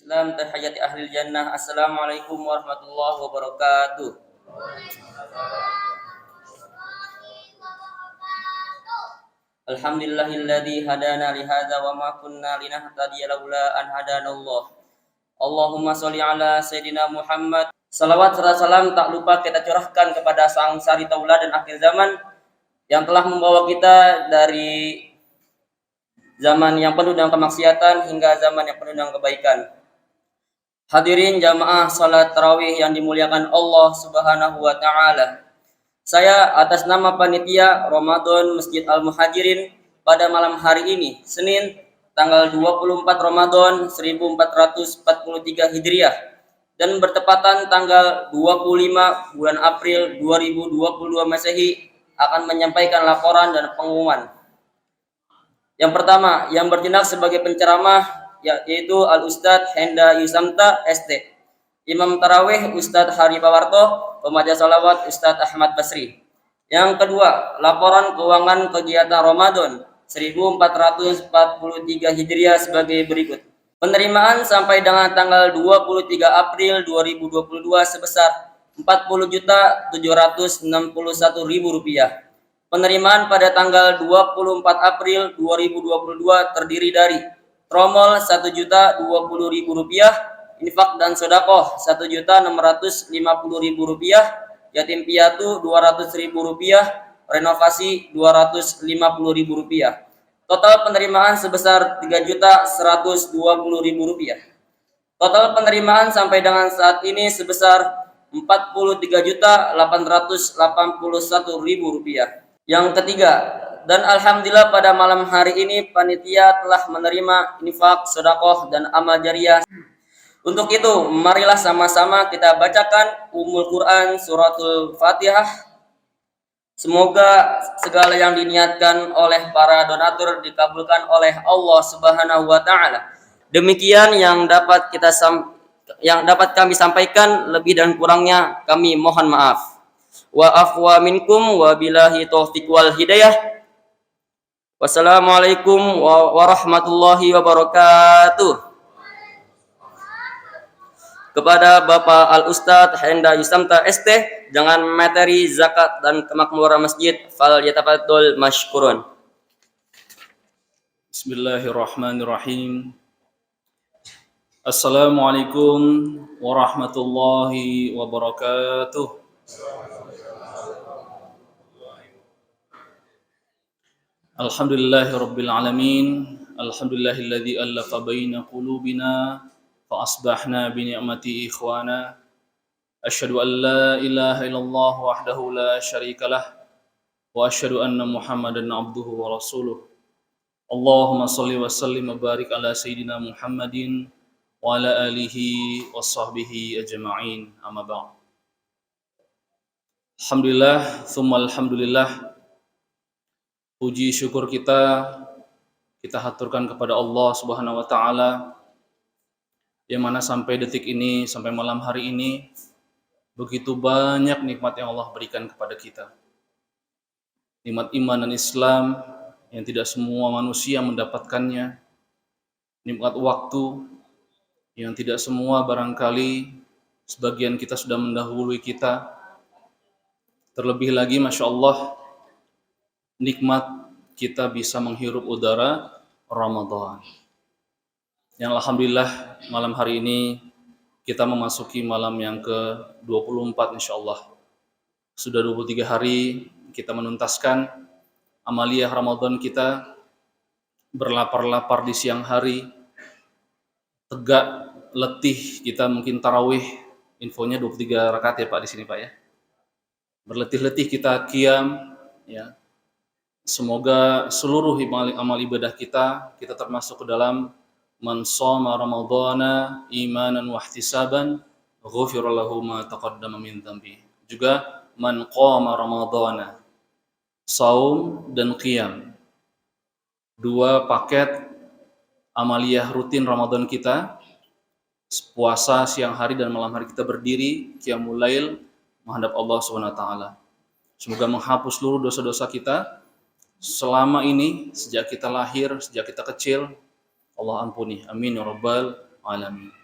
Islam tahiyati ahlil jannah. Assalamualaikum warahmatullahi wabarakatuh. Alhamdulillahilladzi hadana li hadza wa ma kunna linahtadiya laula an hadanallah. Allahumma sholli ala sayidina Muhammad. Salawat serta salam tak lupa kita curahkan kepada sang sari tauladan akhir zaman yang telah membawa kita dari zaman yang penuh dengan kemaksiatan hingga zaman yang penuh dengan kebaikan. Hadirin jamaah salat tarawih yang dimuliakan Allah Subhanahu wa taala. Saya atas nama panitia Ramadan Masjid Al-Muhajirin pada malam hari ini, Senin, tanggal 24 Ramadan 1443 Hijriah dan bertepatan tanggal 25 bulan April 2022 Masehi akan menyampaikan laporan dan pengumuman. Yang pertama, yang bertindak sebagai penceramah yaitu Al-Ustadz Henda Yusamta ST. Imam Tarawih Ustadz Hari Pawarto, pembaca salawat Ustadz Ahmad Basri. Yang kedua, laporan keuangan kegiatan Ramadan 1443 Hijriah sebagai berikut. Penerimaan sampai dengan tanggal 23 April 2022 sebesar Rp40.761.000. Penerimaan pada tanggal 24 April 2022 terdiri dari tromol Rp1.020.000, infak dan sedekah Rp1.650.000, yatim piatu Rp200.000, renovasi Rp250.000. Total penerimaan sebesar Rp3.120.000. Total penerimaan sampai dengan saat ini sebesar Rp43.881.000. Yang ketiga, dan alhamdulillah pada malam hari ini panitia telah menerima infak, sedekah dan amal jariah. Untuk itu, marilah sama-sama kita bacakan Ummul Quran suratul Fatihah. Semoga segala yang diniatkan oleh para donatur dikabulkan oleh Allah Subhanahu wa taala. Demikian yang dapat kami sampaikan, lebih dan kurangnya kami mohon maaf. Wa afwa minkum wa billahi taufiq wal hidayah. Wassalamualaikum warahmatullahi wabarakatuh. Kepada Bapak Al-Ustadz Henda Yusamta ST, dengan materi zakat dan kemakmuran masjid, fal yatafadhol mashkurun. Bismillahirrahmanirrahim. Assalamualaikum warahmatullahi wabarakatuh. Alhamdulillahirabbil alamin. Alhamdulillahilladzi allafa baina qulubina fa asbahna bi ni'mati ikhwana. Asyhadu an la ilaha illallah wahdahu la syarikalah wa asyhadu anna Muhammadan abduhu wa rasuluh. Allahumma shalli wa sallim wa barik ala sayyidina Muhammadin wa ala alihi wa sahbihi ajma'in. Amma ba'd. Alhamdulillah, tsumma alhamdulillah. Puji syukur kita haturkan kepada Allah Subhanahu wa taala yang mana sampai detik ini, sampai malam hari ini begitu banyak nikmat yang Allah berikan kepada kita. Nikmat iman dan Islam yang tidak semua manusia mendapatkannya. Nikmat waktu yang tidak semua barangkali sebagian kita sudah mendahului kita. Terlebih lagi Masya Allah, nikmat kita bisa menghirup udara Ramadan. Yang alhamdulillah malam hari ini kita memasuki malam yang ke-24 insyaallah. Sudah 23 hari kita menuntaskan amaliyah Ramadan kita, berlapar-lapar di siang hari, tegak, letih, kita mungkin tarawih, infonya 23 rakaat ya Pak di sini Pak ya. Berletih-letih kita qiyam ya. Semoga seluruh amal ibadah kita termasuk ke dalam man shoma ramadhana imanan wa ihtisaban ghufira lahu ma taqaddama min dhanbi. Juga man qama ramadhana, saum dan qiyam. Dua paket amaliyah rutin Ramadan kita. Puasa siang hari dan malam hari kita berdiri qiyamul lail menghadap Allah Subhanahu wa taala. Semoga menghapus seluruh dosa-dosa kita selama ini, sejak kita lahir, sejak kita kecil, Allah ampuni. Amin ya rabbal alamin.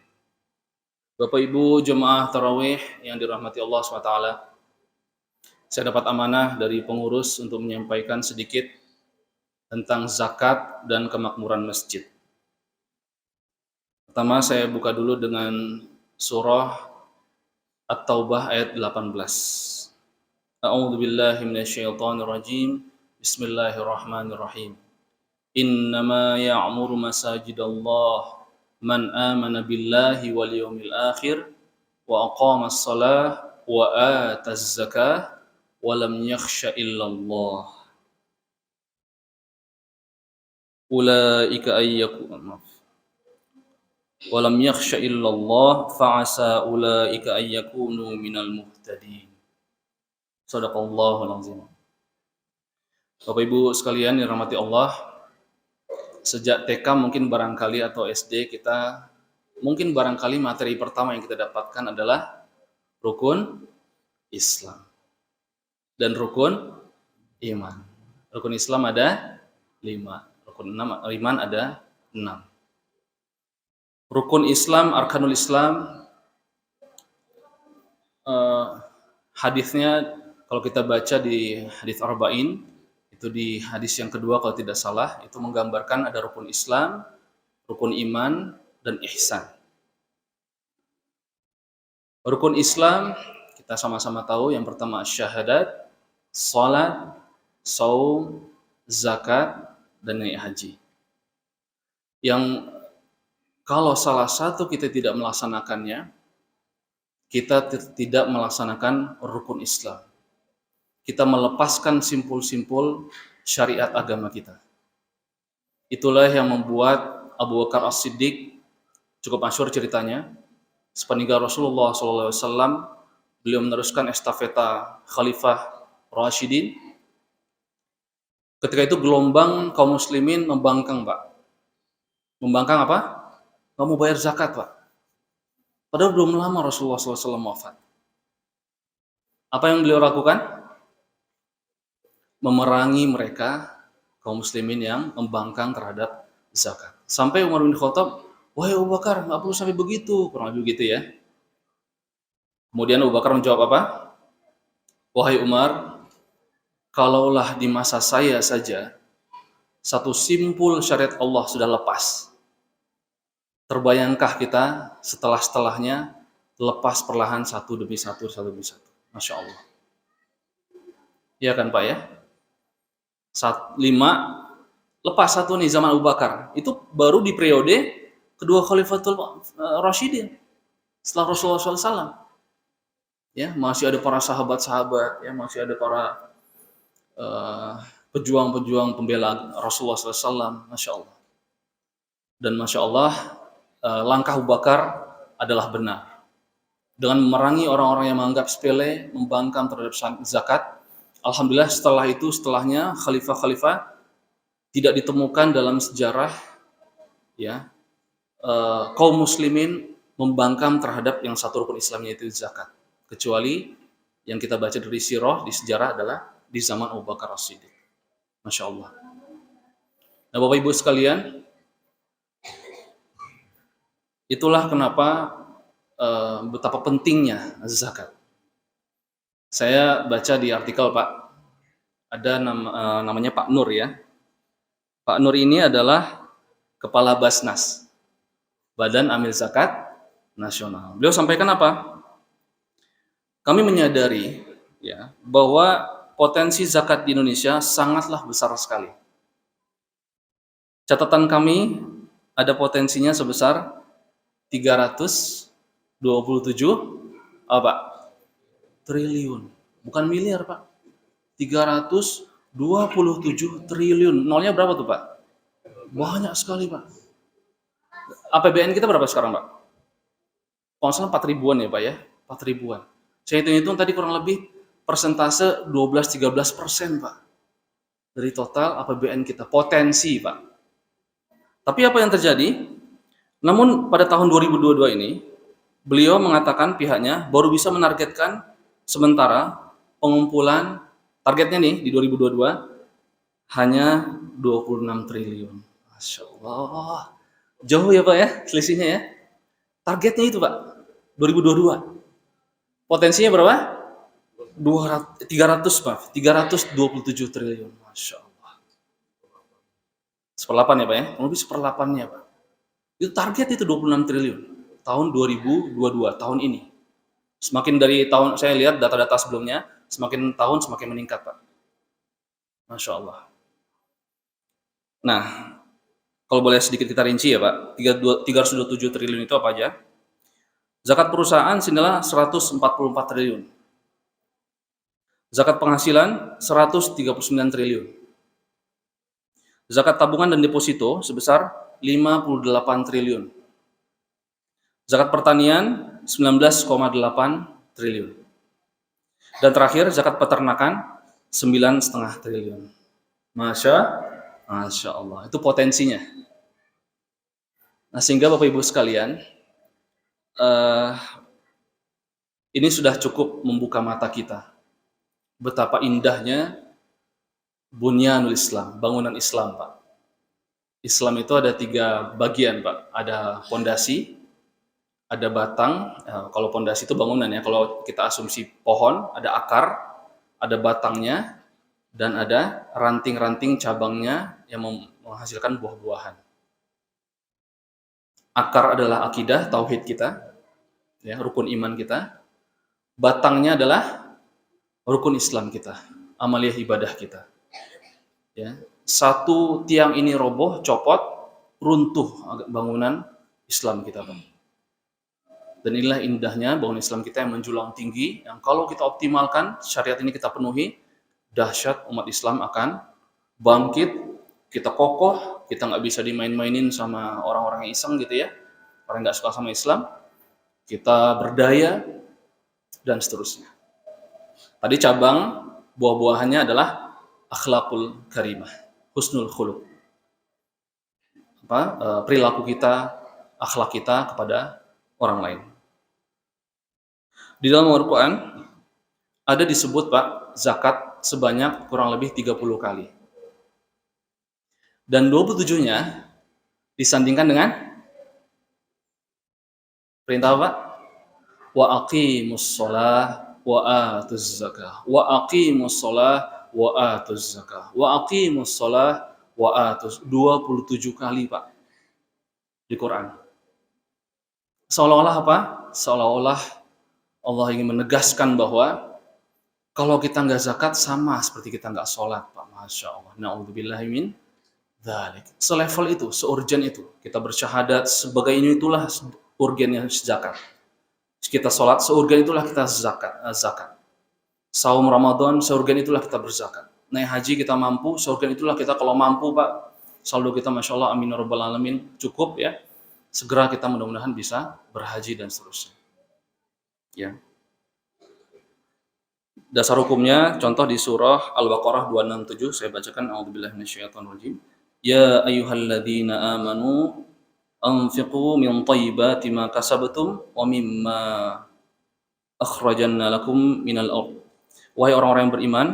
Bapak Ibu jemaah tarawih yang dirahmati Allah SWT, saya dapat amanah dari pengurus untuk menyampaikan sedikit tentang zakat dan kemakmuran masjid. Pertama saya buka dulu dengan surah At-Taubah ayat 18. A'udzu billahi minasyaitonir rajim. Bismillahirrahmanirrahim. Innama ya'muru masajidallah man amana billahi wal yawmil akhir wa aqamas shalah wa ataz zakah wa lam yakhsha illallah. Ulaika ayyakun wa lam yakhsha illallah fa'asa ulaika ayyakunu minal muhtadin. Shadaqallahul azim. Bapak Ibu sekalian yang dirahmati Allah, sejak TK mungkin barangkali atau SD kita mungkin barangkali materi pertama yang kita dapatkan adalah rukun Islam dan rukun iman. Rukun Islam ada 5, rukun iman ada 6. Rukun Islam, arkanul Islam, hadisnya kalau kita baca di hadis Arba'in, itu di hadis yang kedua kalau tidak salah, itu menggambarkan ada rukun Islam, rukun iman, dan ihsan. Rukun Islam kita sama-sama tahu yang pertama syahadat, salat, saum, zakat, dan naik haji. Yang kalau salah satu kita tidak melaksanakannya, kita tidak melaksanakan rukun Islam. Kita melepaskan simpul-simpul syariat agama kita. Itulah yang membuat Abu Bakar As-Siddiq, cukup masyhur ceritanya, sepeninggal Rasulullah SAW, beliau meneruskan estafeta Khalifah Rashidin. Ketika itu gelombang kaum muslimin membangkang, Pak. Membangkang apa? Nggak mau bayar zakat, Pak. Padahal belum lama Rasulullah SAW wafat. Apa yang beliau lakukan? Memerangi mereka, kaum muslimin yang membangkang terhadap zakat. Sampai Umar bin Khattab, wahai Abu Bakar, nggak perlu sampai begitu. Kurang lebih begitu ya. Kemudian Abu Bakar menjawab apa? Wahai Umar, kalaulah di masa saya saja, satu simpul syariat Allah sudah lepas. Terbayangkah kita setelahnya lepas perlahan satu demi satu. Masya Allah. Iya kan Pak ya? 5 lepas satu nih zaman Abu Bakar. Itu baru di periode kedua Khalifatul Rashidin setelah Rasulullah SAW. Ya, masih ada para sahabat-sahabat, ya masih ada para pejuang-pejuang pembela Rasulullah SAW. Masya Allah. Dan Masya Allah, langkah Abu Bakar adalah benar. Dengan memerangi orang-orang yang menganggap sepele, membangkang terhadap zakat, alhamdulillah setelahnya khalifah-khalifah tidak ditemukan dalam sejarah ya kaum muslimin membangkang terhadap yang satu rukun Islamnya itu zakat, kecuali yang kita baca dari sirah di sejarah adalah di zaman Abu Bakar As-Siddiq. Masya Allah. Nah Bapak Ibu sekalian, itulah kenapa betapa pentingnya zakat. Saya baca di artikel Pak, ada namanya Pak Nur ya. Pak Nur ini adalah Kepala Basnas, Badan Amil Zakat Nasional. Beliau sampaikan apa? Kami menyadari ya bahwa potensi zakat di Indonesia sangatlah besar sekali. Catatan kami ada potensinya sebesar 327 apa? Triliun. Bukan miliar, Pak. 327 triliun. Nolnya berapa tuh, Pak? Banyak sekali, Pak. APBN kita berapa sekarang, Pak? Kalau salah 4 ribuan ya, Pak ya? 4 ribuan. Saya hitung-hitung tadi kurang lebih persentase 12-13%, Pak. Dari total APBN kita. Potensi, Pak. Tapi apa yang terjadi? Namun pada tahun 2022 ini, beliau mengatakan pihaknya baru bisa menargetkan sementara pengumpulan targetnya nih di 2022 hanya 26 triliun. Masya Allah. Jauh ya Pak ya selisihnya ya. Targetnya itu Pak. 2022. Potensinya berapa? 327 triliun. Masya Allah. Seperlapan ya Pak ya? Lebih seperlapannya Pak. Itu target itu 26 triliun. Tahun 2022, tahun ini. Semakin dari tahun, saya lihat data-data sebelumnya, semakin tahun semakin meningkat Pak. Masya Allah. Nah, kalau boleh sedikit kita rinci ya Pak, 327 triliun itu apa aja? Zakat perusahaan senilai 144 triliun. Zakat penghasilan 139 triliun. Zakat tabungan dan deposito sebesar 58 triliun. Zakat pertanian 19,8 triliun. Dan terakhir zakat peternakan 9,5 triliun. Masya Allah, itu potensinya. Nah, sehingga Bapak Ibu sekalian, ini sudah cukup membuka mata kita. Betapa indahnya bunyanul Islam, bangunan Islam, Pak. Islam itu ada 3 bagian, Pak. Ada pondasi, ada batang. Kalau pondasi itu bangunan ya. Kalau kita asumsi pohon, ada akar, ada batangnya, dan ada ranting-ranting cabangnya yang menghasilkan buah-buahan. Akar adalah akidah, tauhid kita, ya, rukun iman kita. Batangnya adalah rukun Islam kita, amaliyah ibadah kita. Ya, satu tiang ini roboh, copot, runtuh bangunan Islam kita, Pak. Dan inilah indahnya bangunan Islam kita yang menjulang tinggi, yang kalau kita optimalkan, syariat ini kita penuhi, dahsyat umat Islam akan bangkit, kita kokoh, kita nggak bisa dimain-mainin sama orang-orang yang iseng gitu ya, orang nggak suka sama Islam, kita berdaya, dan seterusnya. Tadi cabang buah-buahannya adalah akhlakul karimah, husnul khuluq. Perilaku kita, akhlak kita kepada orang lain. Di dalam Al-Quran ada disebut Pak zakat sebanyak kurang lebih 30 kali. Dan 27-nya disandingkan dengan perintah Pak, wa aqimus shalah wa atuz zakah, wa aqimus shalah wa atuz zakah, wa aqimus shalah wa atuz, 27 kali Pak di Quran. Seolah-olah apa? Seolah-olah Allah ingin menegaskan bahwa kalau kita nggak zakat sama seperti kita nggak sholat Pak. Masya Allah. Na'udzubillahi min dzalik. Selevel itu, seurgen itu. Kita bersyahadat sebagai ini, itulah urgennya zakat. Kita sholat seurgen itulah kita zakat. Saum Ramadan seurgen itulah kita berzakat. Naik haji kita mampu, seurgen itulah kita kalau mampu Pak. Saldo kita Masya Allah, amin rabbal alamin, cukup ya. Segera kita mudah-mudahan bisa berhaji dan seterusnya. Ya. Dasar hukumnya contoh di surah Al-Baqarah 267, saya bacakan, a'udzubillahi minasyaitonirrajim. Ya ayyuhalladzina amanu anfiqu min thayyibati ma kasabtum wa mimma akhrajna lakum minal ardh. Wahai orang-orang yang beriman,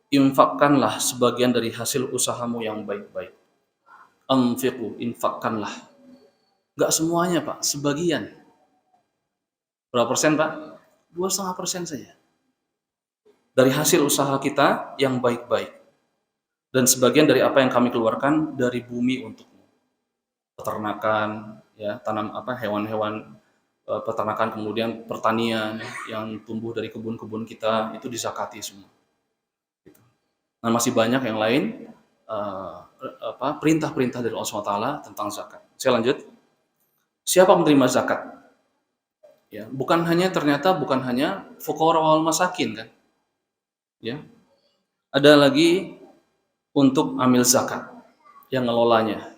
infakkanlah sebagian dari hasil usahamu yang baik-baik. Anfiqu, infakkanlah. Enggak semuanya Pak, sebagian. Berapa persen Pak? 2,5% saja. Dari hasil usaha kita yang baik-baik. Dan sebagian dari apa yang kami keluarkan dari bumi untukmu. Peternakan, ya, hewan-hewan peternakan, kemudian pertanian yang tumbuh dari kebun-kebun kita, itu dizakati semua. Nah, masih banyak yang lain perintah-perintah dari Allah SWT tentang zakat. Saya lanjut. Siapa menerima zakat? Ya, bukan hanya fuqara wal masakin kan? Ya. Ada lagi untuk amil zakat yang ngelolanya.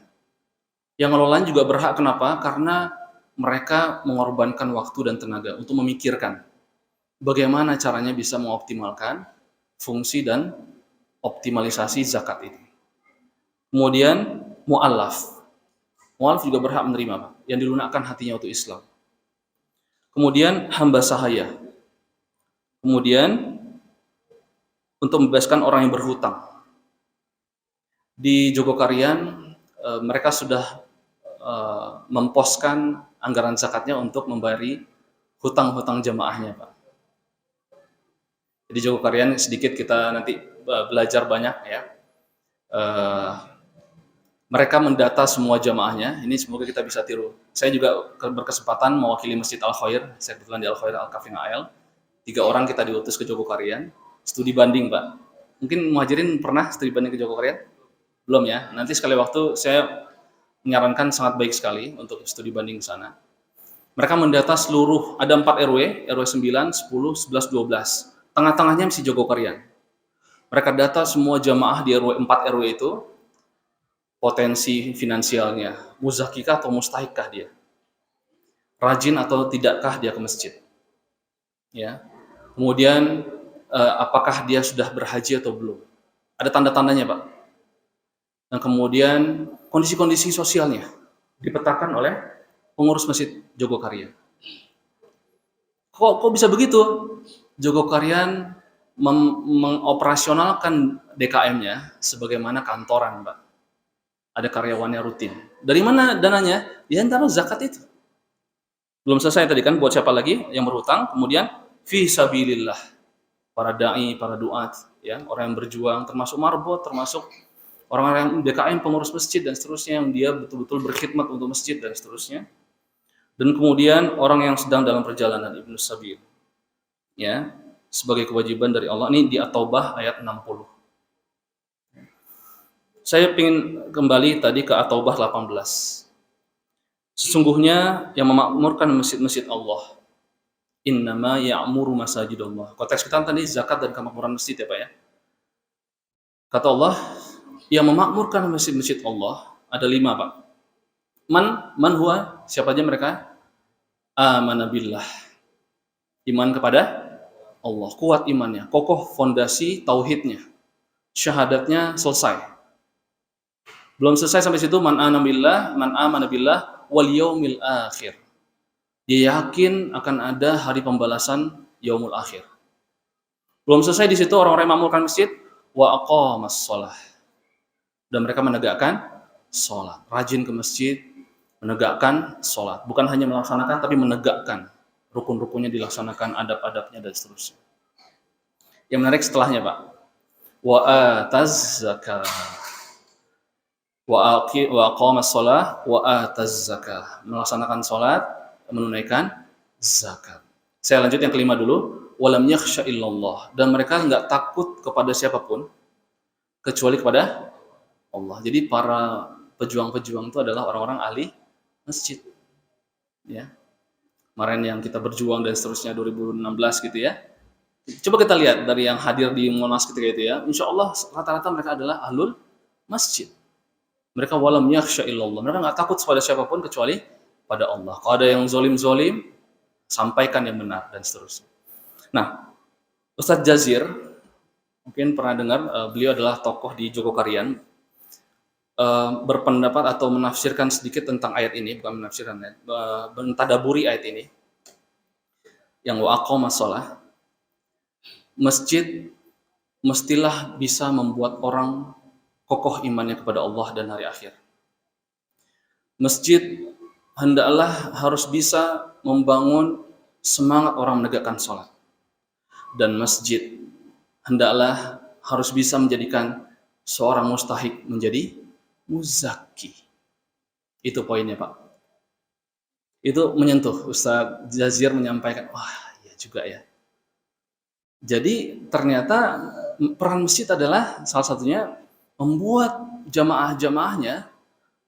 Yang ngelolanya juga berhak, kenapa? Karena mereka mengorbankan waktu dan tenaga untuk memikirkan bagaimana caranya bisa mengoptimalkan fungsi dan optimalisasi zakat ini. Kemudian mu'allaf. Mu'allaf juga berhak menerima, Pak, yang dilunakkan hatinya untuk Islam. Kemudian hamba sahaya. Kemudian untuk membebaskan orang yang berhutang. Di Jogokarian mereka sudah memposkan anggaran zakatnya untuk membayari hutang-hutang jamaahnya, Pak. Jadi Jogokarian sedikit kita nanti belajar banyak ya. Mereka mendata semua jamaahnya. Ini semoga kita bisa tiru. Saya juga berkesempatan mewakili Masjid Al Khair. Saya kebetulan di Al Khair Al Kafin AL. 3 orang kita diutus ke Jogokarian. Studi banding, Pak. Mungkin muhajirin pernah studi banding ke Jogokarian? Belum ya. Nanti sekali waktu saya menyarankan sangat baik sekali untuk studi banding ke sana. Mereka mendata seluruh, ada 4 RW, RW 9, 10, 11, 12. Tengah-tengahnya mesti Jogokarian. Mereka data semua jamaah di RW 4 RW itu, potensi finansialnya, muzakikah atau mustahikah dia, rajin atau tidakkah dia ke masjid, ya. Kemudian apakah dia sudah berhaji atau belum, ada tanda-tandanya, Pak. Dan kemudian kondisi-kondisi sosialnya dipetakan oleh pengurus Masjid Jogokarian. Kok bisa begitu? Jogokarian mengoperasionalkan DKM-nya sebagaimana kantoran, Pak. Ada karyawannya rutin. Dari mana dananya? Ya antara zakat itu. Belum selesai tadi kan, buat siapa lagi yang berhutang? Kemudian fi sabilillah, para dai, para duat, ya, orang yang berjuang, termasuk marbot, termasuk orang-orang yang DKM, pengurus masjid dan seterusnya, yang dia betul-betul berkhidmat untuk masjid dan seterusnya. Dan kemudian orang yang sedang dalam perjalanan, Ibnu Sabil, ya, sebagai kewajiban dari Allah. Ini di At-Taubah ayat 60. Saya ingin kembali tadi ke At-Taubah 18. Sesungguhnya yang memakmurkan masjid-masjid Allah, innama ya'muru masajidallah. Konteks kita tadi zakat dan kemakmuran masjid ya, Pak ya. Kata Allah, yang memakmurkan masjid-masjid Allah ada 5, Pak. Man huwa, siapa aja mereka? Amana billah. Iman kepada Allah, kuat imannya, kokoh fondasi tauhidnya, syahadatnya selesai. Belum selesai sampai situ, man amana billah wal yaumil akhir. Dia yakin akan ada hari pembalasan yaumul akhir. Belum selesai di situ, orang-orang yang memakmurkan masjid, wa aqamas shalah. Dan mereka menegakkan salat, rajin ke masjid, menegakkan salat. Bukan hanya melaksanakan tapi menegakkan. Rukun-rukunnya dilaksanakan, adab-adabnya dan seterusnya. Yang menarik setelahnya, Pak. Wa ataz zakah. Wa aqamas shalah wa ataz zakah. Melaksanakan salat, menunaikan zakat. Saya lanjut yang kelima dulu. Walam yakhsha illallah. Dan mereka enggak takut kepada siapapun kecuali kepada Allah. Jadi para pejuang-pejuang itu adalah orang-orang ahli masjid. Ya. Kemarin yang kita berjuang dan seterusnya 2016 gitu ya. Coba kita lihat dari yang hadir di Monas ketika itu ya. Insya Allah rata-rata mereka adalah ahlul masjid. Mereka walam yakhsha illallah. Mereka nggak takut kepada siapapun kecuali pada Allah. Kalau ada yang zolim, sampaikan yang benar dan seterusnya. Nah, Ustadz Jazir mungkin pernah dengar, beliau adalah tokoh di Jogokarian, berpendapat atau menafsirkan sedikit tentang ayat ini, bukan menafsirkan, mentadaburi ayat ini, yang wa aqamas shalah. Masjid mestilah bisa membuat orang kokoh imannya kepada Allah dan hari akhir. Masjid hendaklah harus bisa membangun semangat orang menegakkan sholat. Dan masjid hendaklah harus bisa menjadikan seorang mustahik menjadi muzaki. Itu poinnya, Pak. Itu menyentuh. Ustadz Jazir menyampaikan, wah ya juga ya. Jadi ternyata peran masjid adalah salah satunya membuat jamaah-jamaahnya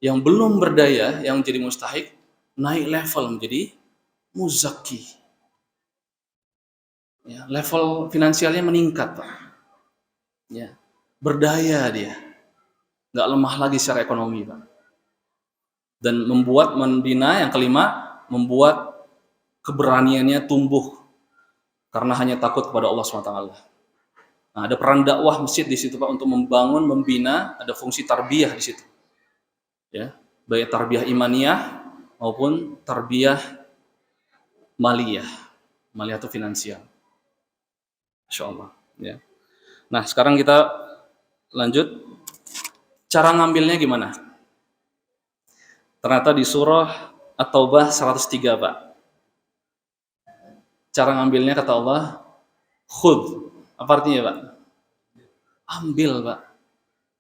yang belum berdaya, yang jadi mustahik, naik level menjadi muzaki. Ya, level finansialnya meningkat, Pak. Ya, berdaya dia, nggak lemah lagi secara ekonomi, Pak. Dan membina yang kelima, membuat keberaniannya tumbuh karena hanya takut kepada Allah SWT. Nah, ada peran dakwah masjid di situ, Pak, untuk membangun, membina, ada fungsi tarbiyah di situ. Ya, baik tarbiyah imaniyah maupun tarbiyah maliyah. Maliyah itu finansial. Insya Allah. Ya. Nah, sekarang kita lanjut. Cara ngambilnya gimana? Ternyata di surah At-Taubah 103, Pak. Cara ngambilnya kata Allah, khudh. Apa artinya, Pak? Ambil, Pak.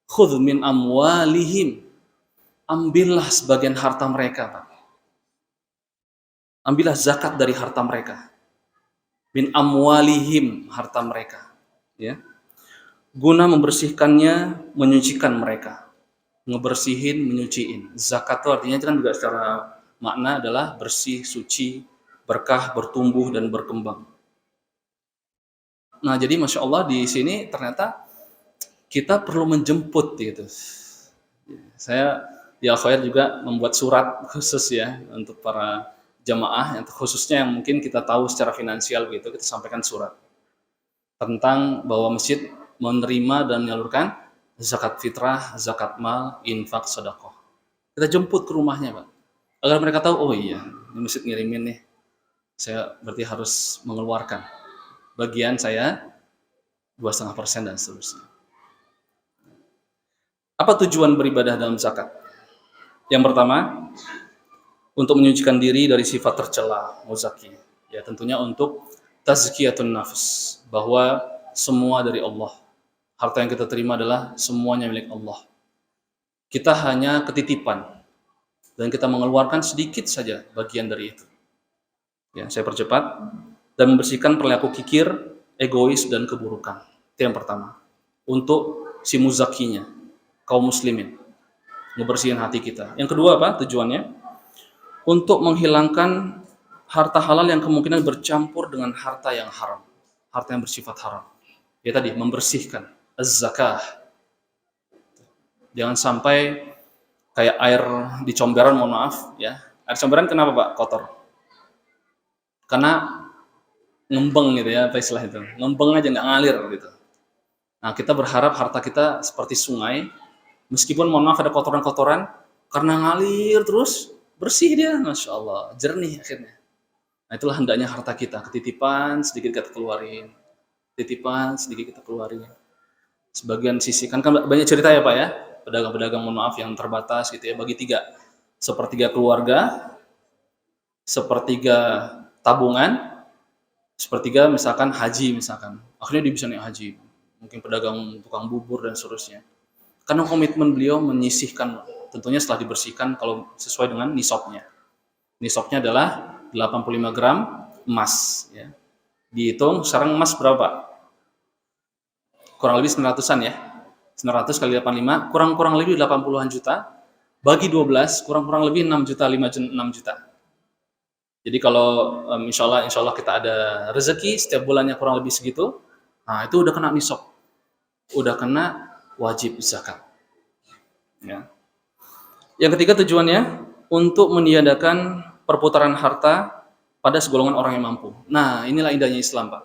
Khudh min amwalihim. Ambillah sebagian harta mereka, Pak. Ambillah zakat dari harta mereka. Min amwalihim, harta mereka. Ya. Guna membersihkannya, menyucikan mereka. Ngebersihin, menyuciin. Zakat itu artinya kan juga secara makna adalah bersih, suci, berkah, bertumbuh, dan berkembang. Nah, jadi Masya Allah di sini ternyata kita perlu menjemput gitu. Saya di Al-Khair juga membuat surat khusus ya untuk para jamaah, khususnya yang mungkin kita tahu secara finansial gitu, kita sampaikan surat tentang bahwa masjid menerima dan menyalurkan zakat fitrah, zakat mal, infak, sedekah. Kita jemput ke rumahnya, Pak. Agar mereka tahu, oh iya, ini masjid ngirimin nih. Saya berarti harus mengeluarkan bagian saya 2,5% dan seterusnya. Apa tujuan beribadah dalam zakat? Yang pertama, untuk menyucikan diri dari sifat tercela, muzaki. Ya, tentunya untuk tazkiyatun nafs, bahwa semua dari Allah. Harta yang kita terima adalah semuanya milik Allah. Kita hanya ketitipan dan kita mengeluarkan sedikit saja bagian dari itu. Ya, saya percepat. Dan membersihkan perilaku kikir, egois, dan keburukan. Itu yang pertama. Untuk si muzakinya, kaum muslimin. Ngebersihin hati kita. Yang kedua apa tujuannya? Untuk menghilangkan harta halal yang kemungkinan bercampur dengan harta yang haram. Harta yang bersifat haram. Ya tadi, membersihkan. Az-zakah. Jangan sampai kayak air di comberan, mohon maaf. Ya. Air comberan kenapa Pak? Kotor. Karena ngembeng gitu ya, apa istilah itu? Ngembeng aja, nggak ngalir gitu. Nah, kita berharap harta kita seperti sungai, meskipun mohon maaf ada kotoran-kotoran, karena ngalir terus, bersih dia, Masya Allah, jernih akhirnya. Nah, itulah hendaknya harta kita, ketitipan sedikit kita keluarin, titipan sedikit kita keluarin. Sebagian sisihkan, kan banyak cerita ya Pak ya, pedagang-pedagang mohon maaf yang terbatas gitu ya, bagi tiga, sepertiga keluarga, sepertiga tabungan, sepertiga misalkan haji misalkan, akhirnya dia bisa naik haji, mungkin pedagang tukang bubur dan seterusnya. Karena komitmen beliau menyisihkan, tentunya setelah dibersihkan kalau sesuai dengan nisabnya. Nisabnya adalah 85 gram emas. Ya. Dihitung sekarang emas berapa? Kurang lebih 900-an ya. 900 kali 85 kurang lebih 80-an juta. Bagi 12 kurang lebih 6 juta, 6 juta. Jadi kalau insya Allah kita ada rezeki setiap bulannya kurang lebih segitu, nah itu udah kena nisab, udah kena wajib zakat. Ya. Yang ketiga tujuannya untuk meniadakan perputaran harta pada segolongan orang yang mampu. Nah inilah indahnya Islam Pak.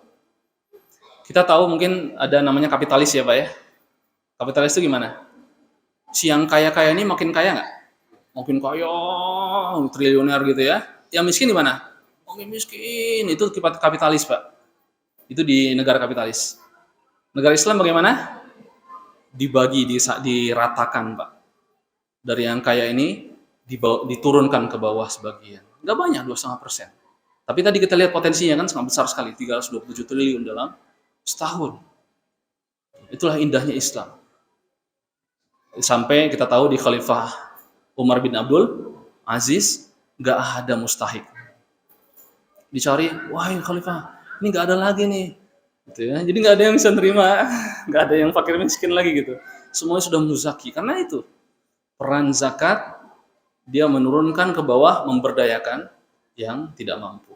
Kita tahu mungkin ada namanya kapitalis ya Pak ya. Kapitalis itu gimana? Si yang kaya-kaya ini makin kaya nggak? Makin kaya, triliuner gitu ya. Yang miskin di mana? Makin miskin. Itu kapitalis, Pak. Itu di negara kapitalis. Negara Islam bagaimana? Dibagi, diratakan, Pak. Dari yang kaya ini diturunkan ke bawah sebagian. Nggak banyak, 2,5%. Tapi tadi kita lihat potensinya kan sangat besar sekali, 327 triliun dalam setahun. Itulah indahnya Islam. Sampai kita tahu di Khalifah Umar bin Abdul Aziz, nggak ada mustahik. Dicari, wahai Khalifah, ini nggak ada lagi nih. Gitu ya. Jadi nggak ada yang bisa terima, nggak ada yang fakir miskin lagi gitu. Semuanya sudah muzaki. Karena itu, peran zakat, dia menurunkan ke bawah, memberdayakan yang tidak mampu.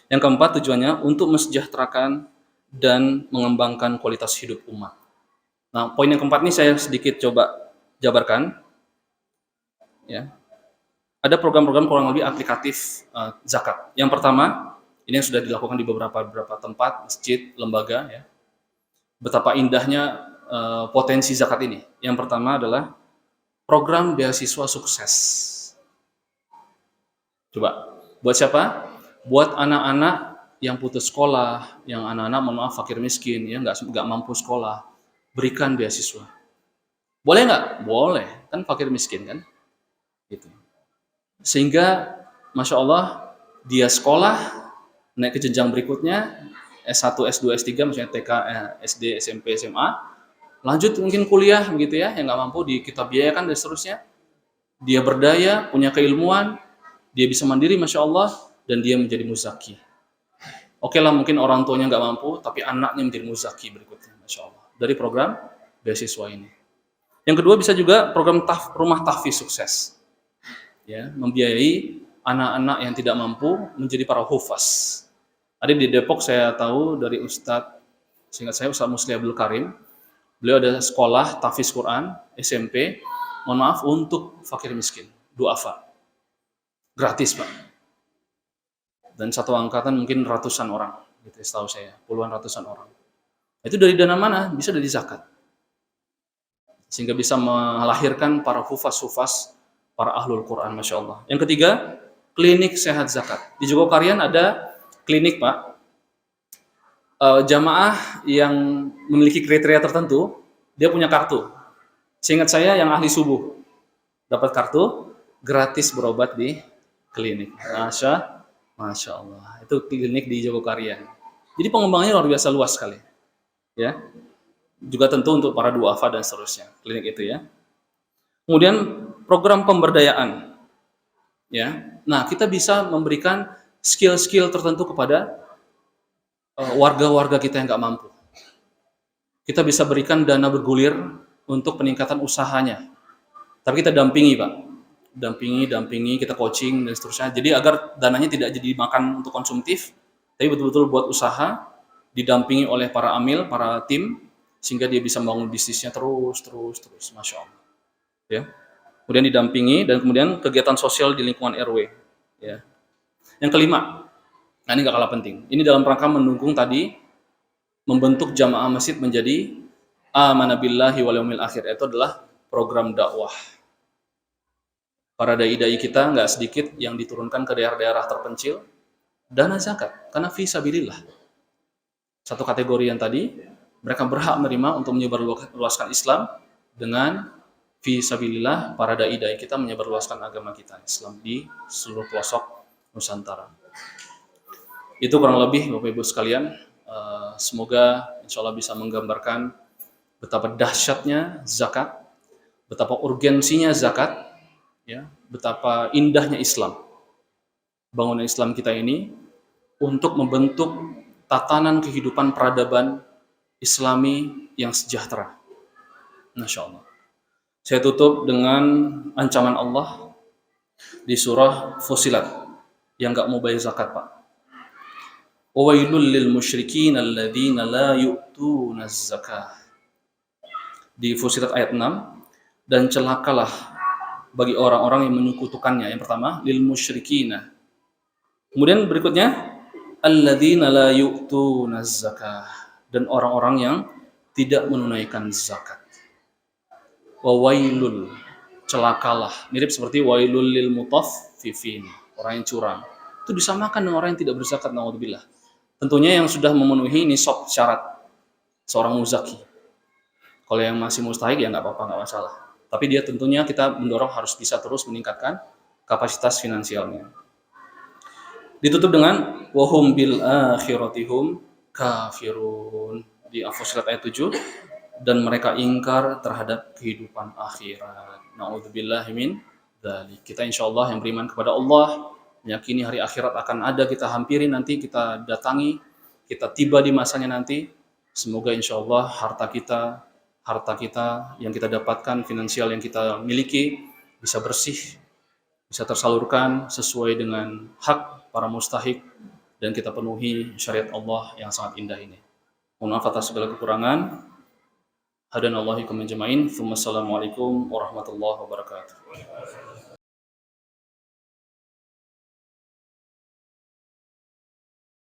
Yang keempat tujuannya untuk mensejahterakan dan mengembangkan kualitas hidup umat. Nah, poin yang keempat ini saya sedikit coba jabarkan. Ya. Ada program-program kurang lebih aplikatif zakat. Yang pertama, ini yang sudah dilakukan di beberapa tempat, masjid, lembaga, ya. Betapa indahnya potensi zakat ini. Yang pertama adalah program beasiswa sukses. Coba, buat siapa? Buat anak-anak yang putus sekolah, yang anak-anak mohon maaf fakir miskin, ya nggak mampu sekolah, berikan beasiswa. Boleh nggak? Boleh, kan fakir miskin kan? Gitu. Sehingga Masya Allah dia sekolah, naik ke jenjang berikutnya, S1, S2, S3, misalnya TK, SD, SMP, SMA, lanjut mungkin kuliah begitu ya, yang nggak mampu kita biayakan dan seterusnya. Dia berdaya, punya keilmuan, dia bisa mandiri, Masya Allah, dan dia menjadi muzaki. Oke lah, mungkin orang tuanya nggak mampu, tapi anaknya menjadi muzaki berikutnya, Masya Allah. Dari program beasiswa ini. Yang kedua bisa juga program rumah tahfiz sukses. Ya, membiayai anak-anak yang tidak mampu menjadi para hufaz. Ada di Depok saya tahu dari Ustadz, seingat saya Ustadz Musli Abdul Karim, beliau ada sekolah tahfiz Quran, SMP, mohon maaf, untuk fakir miskin, duafa. Gratis, Pak. Dan satu angkatan mungkin ratusan orang, gitu setahu saya, puluhan ratusan orang. Itu dari dana mana? Bisa dari zakat. Sehingga bisa melahirkan para hufaz-hufaz, para ahlul Quran, Masya Allah. Yang ketiga, klinik sehat zakat. Di Jogokarian ada klinik, Pak. Jamaah yang memiliki kriteria tertentu, dia punya kartu. Seingat saya yang ahli subuh dapat kartu gratis berobat di klinik. Masya Allah. Itu klinik di Jogokarian. Jadi pengembangannya luar biasa luas sekali. Ya. Juga tentu untuk para duafa dan seterusnya. Klinik itu ya. Kemudian program pemberdayaan. Ya. Nah, kita bisa memberikan skill-skill tertentu kepada warga-warga kita yang nggak mampu. Kita bisa berikan dana bergulir untuk peningkatan usahanya. Tapi kita dampingi, Pak. Dampingi, kita coaching dan seterusnya. Jadi agar dananya tidak jadi makan untuk konsumtif, tapi betul-betul buat usaha, didampingi oleh para amil, para tim, sehingga dia bisa membangun bisnisnya terus, Masya Allah. Ya. Kemudian didampingi dan kemudian kegiatan sosial di lingkungan RW. Ya. Yang kelima, nah ini gak kalah penting. Ini dalam rangka mendukung tadi membentuk jamaah masjid menjadi amana billahi wal yaumil akhir. Itu adalah program dakwah. Para dai-dai kita nggak sedikit yang diturunkan ke daerah-daerah terpencil dana zakat karena fi sabilillah. Satu kategori yang tadi mereka berhak menerima untuk menyebarluaskan Islam dengan fi sabilillah. Para dai-dai kita menyebarluaskan agama kita Islam di seluruh pelosok Nusantara. Itu kurang lebih Bapak Ibu sekalian. Semoga insya Allah bisa menggambarkan betapa dahsyatnya zakat, betapa urgensinya zakat, ya, betapa indahnya Islam, bangunan Islam kita ini untuk membentuk tatanan kehidupan peradaban Islami yang sejahtera. Masya Allah. Saya tutup dengan ancaman Allah di surah Fussilat yang nggak mau bayar zakat, Pak. Wawailul lil musyrikin alladzina la yu'tuna zakah. Di Fussilat ayat 6, dan celakalah bagi orang-orang yang menyekutukannya. Yang pertama, lil musyrikina. Kemudian berikutnya, alladzina la yu'tuna zakah, dan orang-orang yang tidak menunaikan zakat. Wawailul, celakalah, mirip seperti wailul lil mutaffifin, orang yang curang. Itu disamakan dengan orang yang tidak berzakat, naudzubillah. Tentunya yang sudah memenuhi nisab syarat seorang muzaki. Kalau yang masih mustahik ya nggak apa-apa, nggak masalah. Tapi dia tentunya kita mendorong harus bisa terus meningkatkan kapasitas finansialnya. Ditutup dengan wahum bil akhiratihum kafirun di Fussilat ayat 7, dan mereka ingkar terhadap kehidupan akhirat. Na'udzubillahi min dzalik. Kita insyaallah yang beriman kepada Allah, meyakini hari akhirat akan ada, kita hampiri nanti, kita datangi, kita tiba di masanya nanti. Semoga insyaallah harta kita yang kita dapatkan, finansial yang kita miliki bisa bersih, bisa tersalurkan sesuai dengan hak para mustahik, dan kita penuhi syariat Allah yang sangat indah ini. Mohon maaf atas segala kekurangan. Hadanallahu ikum ajmain. Wassalamualaikum warahmatullahi wabarakatuh.